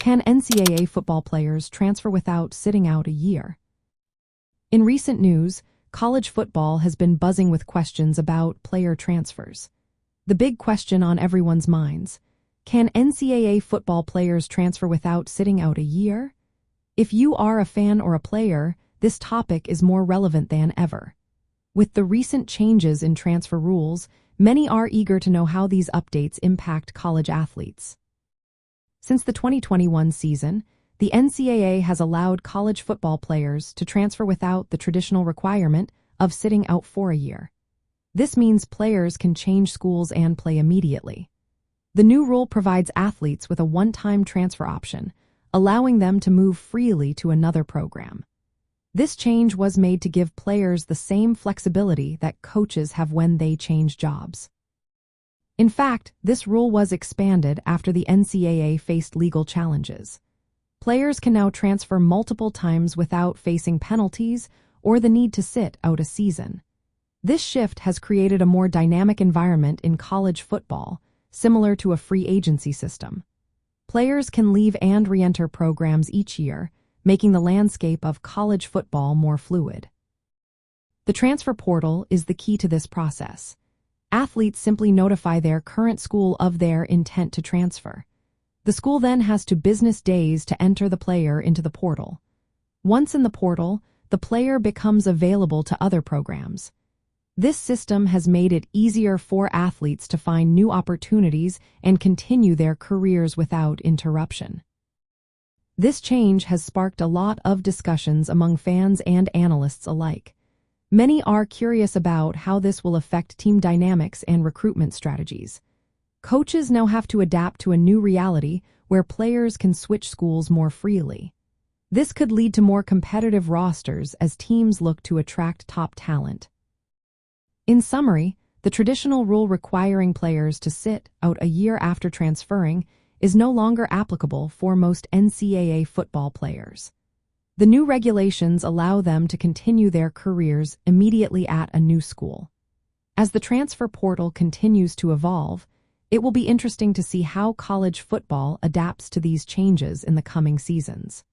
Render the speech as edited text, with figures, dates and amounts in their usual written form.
Can NCAA football players transfer without sitting out a year? In recent news, college football has been buzzing with questions about player transfers. The big question on everyone's minds: can NCAA football players transfer without sitting out a year? If you are a fan or a player, this topic is more relevant than ever. With the recent changes in transfer rules, many are eager to know how these updates impact college athletes. Since the 2021 season, the NCAA has allowed college football players to transfer without the traditional requirement of sitting out for a year. This means players can change schools and play immediately. The new rule provides athletes with a one-time transfer option, allowing them to move freely to another program. This change was made to give players the same flexibility that coaches have when they change jobs. In fact, this rule was expanded after the NCAA faced legal challenges. Players can now transfer multiple times without facing penalties or the need to sit out a season. This shift has created a more dynamic environment in college football, similar to a free agency system. Players can leave and re-enter programs each year, making the landscape of college football more fluid. The transfer portal is the key to this process. Athletes simply notify their current school of their intent to transfer. The school then has 2 business days to enter the player into the portal. Once in the portal, the player becomes available to other programs. This system has made it easier for athletes to find new opportunities and continue their careers without interruption. This change has sparked a lot of discussions among fans and analysts alike. Many are curious about how this will affect team dynamics and recruitment strategies. Coaches now have to adapt to a new reality where players can switch schools more freely. This could lead to more competitive rosters as teams look to attract top talent. In summary, the traditional rule requiring players to sit out a year after transferring is no longer applicable for most NCAA football players. The new regulations allow them to continue their careers immediately at a new school. As the transfer portal continues to evolve, it will be interesting to see how college football adapts to these changes in the coming seasons.